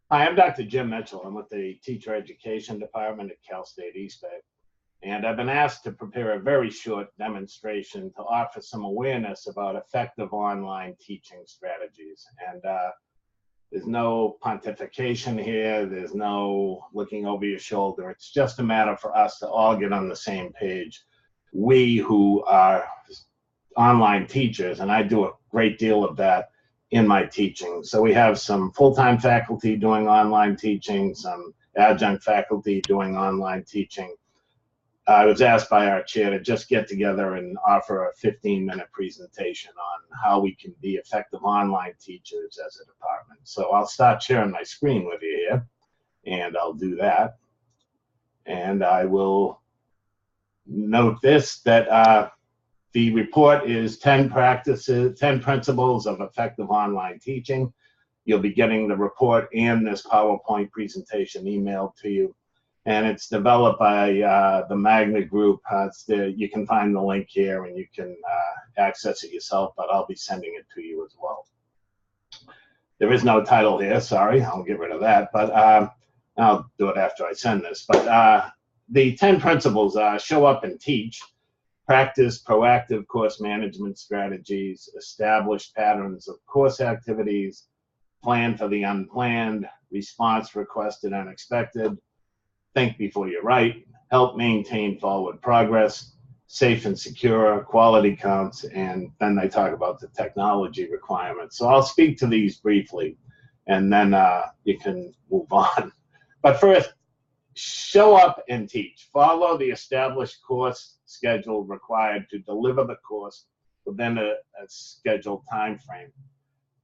Hi, I'm Dr. Jim Mitchell. I'm with the Teacher Education Department at Cal State East Bay. And I've been asked to prepare a very short demonstration to offer some awareness about effective online teaching strategies. And there's no pontification here. There's no looking over your shoulder. It's just a matter for us to all get on the same page. We who are online teachers, and I do a great deal of that in my teaching. So we have some full-time faculty doing online teaching, some adjunct faculty doing online teaching. I was asked by our chair to just get together and offer a 15-minute presentation on how we can be effective online teachers as a department. So I'll start sharing my screen with you here, and I'll do that. And I will note this, that the report is 10 principles of effective online teaching. You'll be getting the report and this PowerPoint presentation emailed to you. And it's developed by the Magna Group. You can find the link here and you can access it yourself, but I'll be sending it to you as well. There is no title here, sorry, I'll get rid of that, but I'll do it after I send this. But the 10 principles are: show up and teach, practice proactive course management strategies, establish patterns of course activities, plan for the unplanned, response requested unexpected, think before you write, help maintain forward progress, safe and secure, quality counts, and then they talk about the technology requirements. So I'll speak to these briefly, and then you can move on. But first, show up and teach. Follow the established course schedule required to deliver the course within a scheduled time frame.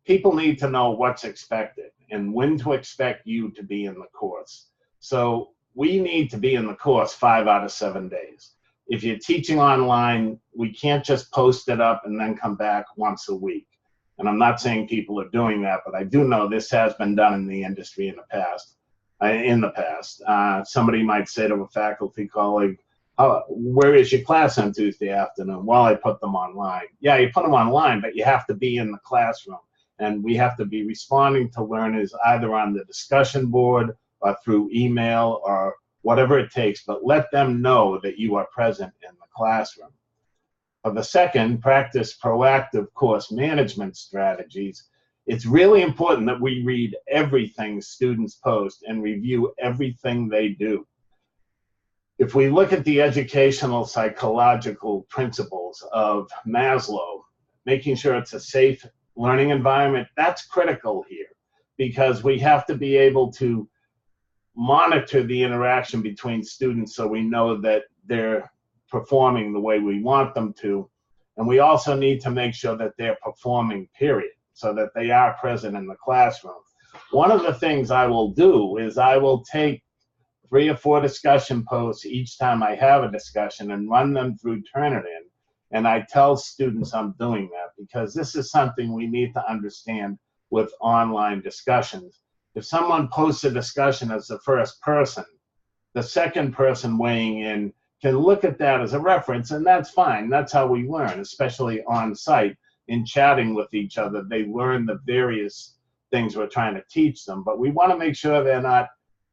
People need to know what's expected and when to expect you to be in the course. So we need to be in the course 5 out of 7 days. If you're teaching online, we can't just post it up and then come back once a week. And I'm not saying people are doing that, but I do know this has been done in the industry in the past. Somebody might say to a faculty colleague, where is your class on Tuesday afternoon? Well, I put them online. Yeah, you put them online, but you have to be in the classroom. And we have to be responding to learners either on the discussion board or through email or whatever it takes, but let them know that you are present in the classroom. For the second, practice proactive course management strategies. It's really important that we read everything students post and review everything they do. If we look at the educational psychological principles of Maslow, making sure it's a safe learning environment, that's critical here, because we have to be able to monitor the interaction between students so we know that they're performing the way we want them to. And we also need to make sure that they're performing, period, so that they are present in the classroom. One of the things I will do is I will take 3 or 4 discussion posts each time I have a discussion and run them through Turnitin. And I tell students I'm doing that because this is something we need to understand with online discussions. If someone posts a discussion as the first person, the second person weighing in can look at that as a reference, and that's fine. That's how we learn, especially on site in chatting with each other. They learn the various things we're trying to teach them, but we want to make sure they're not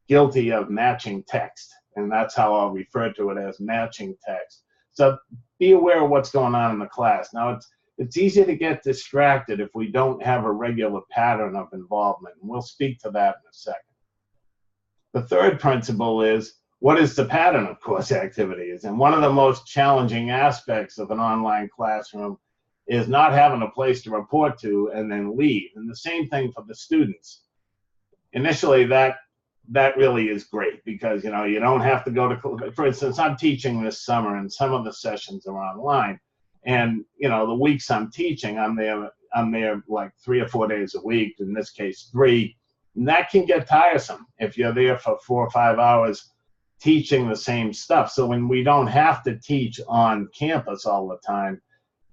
guilty of matching text, and that's how I'll refer to it, as matching text. So be aware of what's going on in the class. Now, it's easy to get distracted if we don't have a regular pattern of involvement, and we'll speak to that in a second. The third principle is, what is the pattern of course activities? And one of the most challenging aspects of an online classroom is not having a place to report to and then leave. And the same thing for the students. Initially, that really is great because, you know, you don't have to go to, for instance, I'm teaching this summer and some of the sessions are online. And, you know, the weeks I'm teaching, I'm there like 3 or 4 days a week, in this case 3. And that can get tiresome if you're there for 4 or 5 hours teaching the same stuff. So when we don't have to teach on campus all the time,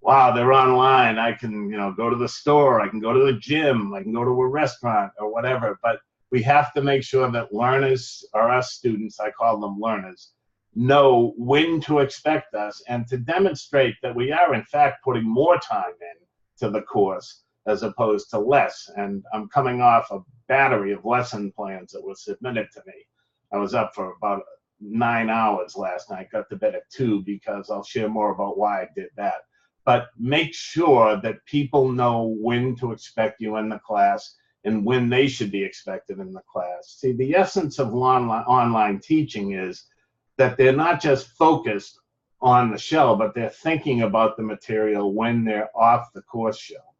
wow, they're online. I can, you know, go to the store, I can go to the gym, I can go to a restaurant or whatever. But we have to make sure that learners, or us students, I call them learners, know when to expect us and to demonstrate that we are in fact putting more time in to the course as opposed to less. And I'm coming off a battery of lesson plans that were submitted to me. I was up for about 9 hours last night, got to bed at 2 because I'll share more about why I did that. But make sure that people know when to expect you in the class and when they should be expected in the class. See, the essence of online teaching is that they're not just focused on the shell, but they're thinking about the material when they're off the course shell.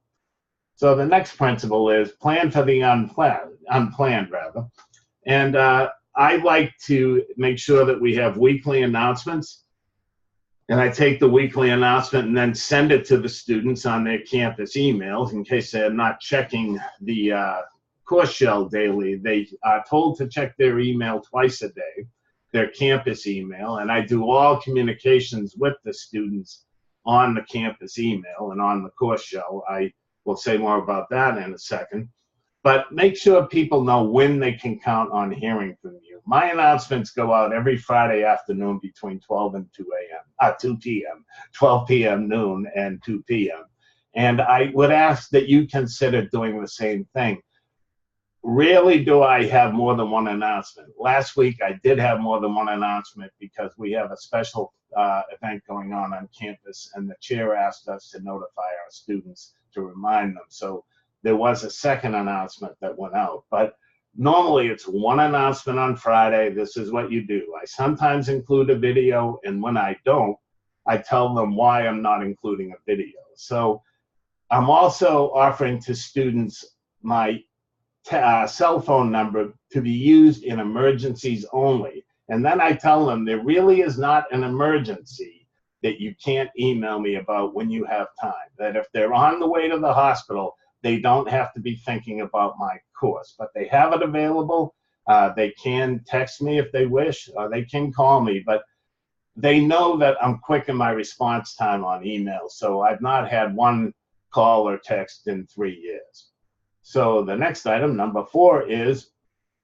So the next principle is plan for the unplanned rather. And I like to make sure that we have weekly announcements. And I take the weekly announcement and then send it to the students on their campus emails in case they're not checking the course shell daily. They are told to check their email twice a day, their campus email, and I do all communications with the students on the campus email and on the course shell. I will say more about that in a second. But make sure people know when they can count on hearing from you. My announcements go out every Friday afternoon between 12 and 2 p.m., 12 p.m. noon and 2 p.m. And I would ask that you consider doing the same thing. Rarely do I have more than one announcement. Last week I did have more than one announcement because we have a special event going on campus, and the chair asked us to notify our students to remind them. So there was a second announcement that went out, but normally it's one announcement on Friday. This is what you do. I sometimes include a video, and when I don't, I tell them why I'm not including a video. So I'm also offering to students my cell phone number to be used in emergencies only. And then I tell them there really is not an emergency that you can't email me about when you have time. That if they're on the way to the hospital, they don't have to be thinking about my course, but they have it available. They can text me if they wish, or they can call me, but they know that I'm quick in my response time on email. So I've not had one call or text in 3 years. So the next item, number 4, is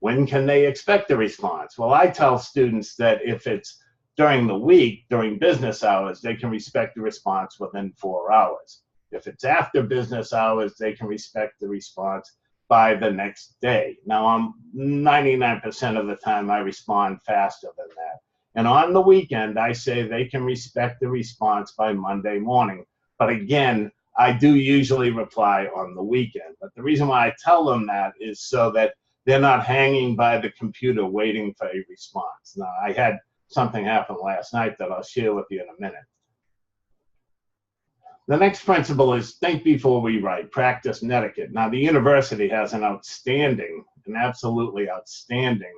when can they expect a response? Well, I tell students that if it's during the week, during business hours, they can expect the response within 4 hours. If it's after business hours, they can expect the response by the next day. Now, I'm 99% of the time I respond faster than that. And on the weekend, I say they can expect the response by Monday morning. But again, I do usually reply on the weekend. But the reason why I tell them that is so that they're not hanging by the computer waiting for a response. Now, I had something happen last night that I'll share with you in a minute. The next principle is think before we write, practice netiquette. Now, the university has an absolutely outstanding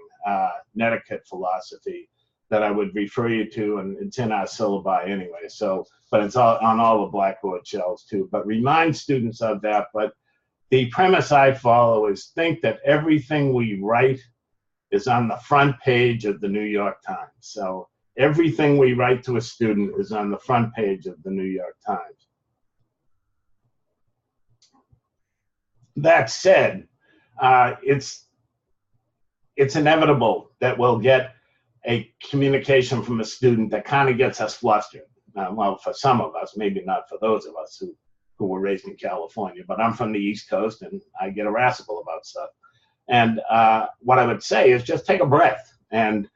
netiquette philosophy that I would refer you to, and it's in our syllabi anyway. So, but it's on all the Blackboard shells too. But remind students of that. But the premise I follow is think that everything we write is on the front page of the New York Times. So everything we write to a student is on the front page of the New York Times. That said, it's inevitable that we'll get a communication from a student that kind of gets us flustered. Well, for some of us, maybe not for those of us who were raised in California, but I'm from the East Coast and I get irascible about stuff. And what I would say is just take a breath. And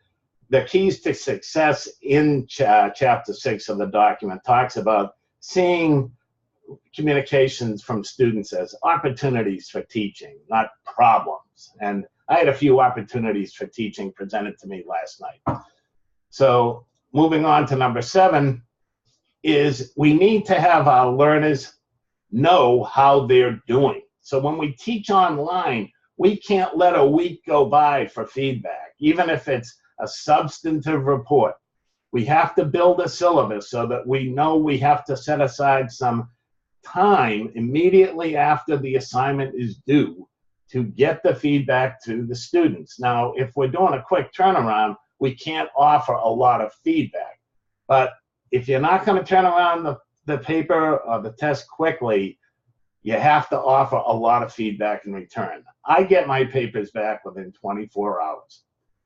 the keys to success in chapter 6 of the document talks about seeing communications from students as opportunities for teaching, not problems. And I had a few opportunities for teaching presented to me last night. So moving on to number 7 is we need to have our learners know how they're doing. So when we teach online, we can't let a week go by for feedback, even if it's a substantive report. We have to build a syllabus so that we know we have to set aside some time immediately after the assignment is due to get the feedback to the students. Now, if we're doing a quick turnaround, we can't offer a lot of feedback. But if you're not going to turn around the paper or the test quickly, you have to offer a lot of feedback in return. I get my papers back within 24 hours.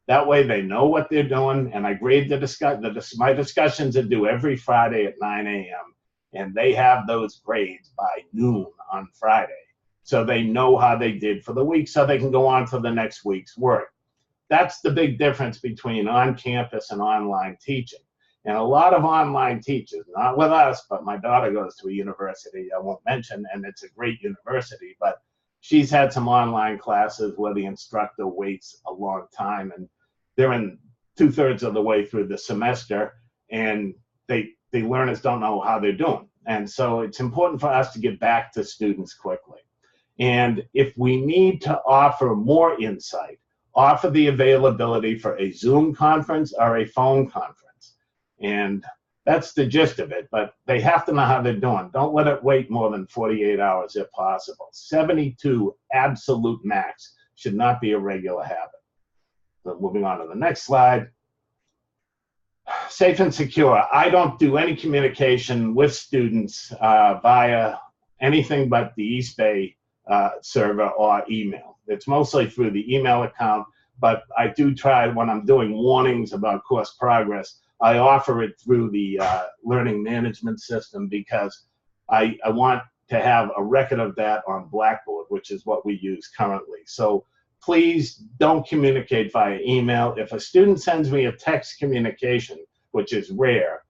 That way they know what they're doing, and I grade my discussions are due every Friday at 9 a.m., and they have those grades by noon on Friday. so they know how they did for the week so they can go on to the next week's work. That's the big difference between on-campus and online teaching. And a lot of online teachers, not with us, but my daughter goes to a university I won't mention, and it's a great university, but she's had some online classes where the instructor waits a long time, and they're in 2/3 of the way through the semester, and the learners don't know how they're doing. And so it's important for us to get back to students quickly. And if we need to offer more insight, offer the availability for a Zoom conference or a phone conference. And that's the gist of it, but they have to know how they're doing. Don't let it wait more than 48 hours if possible. 72 absolute max should not be a regular habit. So moving on to the next slide. Safe and secure. I don't do any communication with students via anything but the East Bay server or email. It's mostly through the email account, but I do try, when I'm doing warnings about course progress, I offer it through the learning management system, because I want to have a record of that on Blackboard, which is what we use currently. So please don't communicate via email. If a student sends me a text communication, which is rare,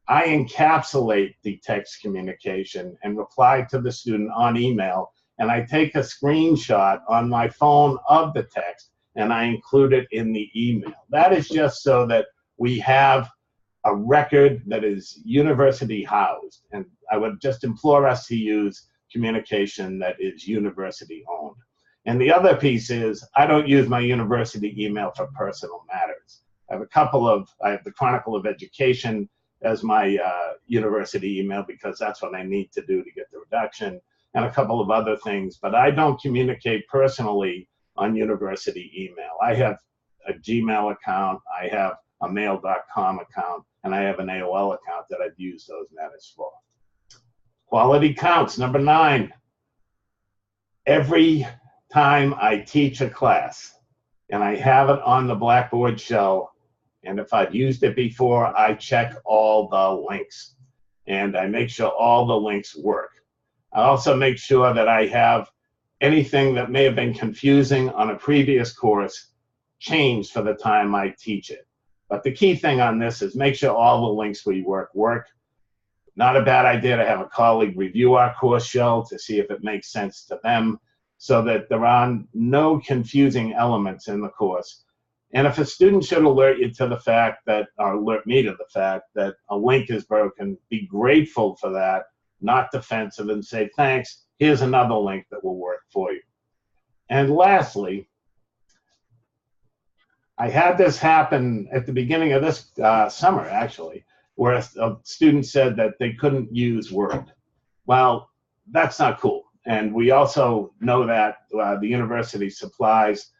I encapsulate the text communication and reply to the student on email, and I take a screenshot on my phone of the text and I include it in the email. That is just so that we have a record that is university housed, and I would just implore us to use communication that is university owned. And the other piece is, I don't use my university email for personal matters. I have the Chronicle of Education as my university email, because that's what I need to do to get the reduction, and a couple of other things, but I don't communicate personally on university email. I have a Gmail account, I have a mail.com account, and I have an AOL account that I've used those matters for. Quality counts, number 9. Every time I teach a class and I have it on the Blackboard shell, and if I've used it before, I check all the links and I make sure all the links work. I also make sure that I have anything that may have been confusing on a previous course changed for the time I teach it. But the key thing on this is make sure all the links we work. Not a bad idea to have a colleague review our course shell to see if it makes sense to them, so that there are no confusing elements in the course. And if a student should alert you to the fact that, or alert me to the fact that a link is broken, be grateful for that, not defensive, and say, thanks, here's another link that will work for you. And lastly, I had this happen at the beginning of this summer, actually, where a student said that they couldn't use Word. Well, that's not cool. And we also know that the university supplies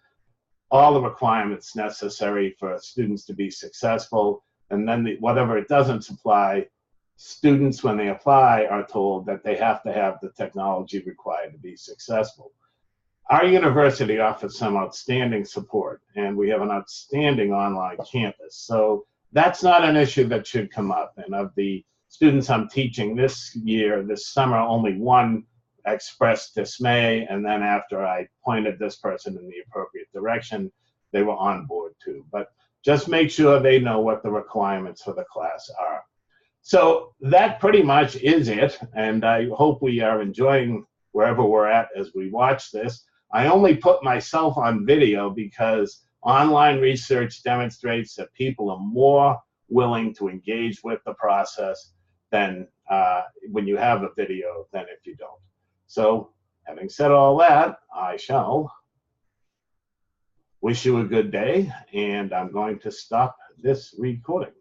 all the requirements necessary for students to be successful. And then whatever it doesn't supply, students, when they apply, are told that they have to have the technology required to be successful. Our university offers some outstanding support, and we have an outstanding online campus. So that's not an issue that should come up. And of the students I'm teaching this year, this summer, only one expressed dismay, and then after I pointed this person in the appropriate direction, they were on board too. But just make sure they know what the requirements for the class are. So that pretty much is it, and I hope we are enjoying wherever we're at as we watch this. I only put myself on video because online research demonstrates that people are more willing to engage with the process than when you have a video than if you don't. So having said all that, I shall wish you a good day, and I'm going to stop this recording.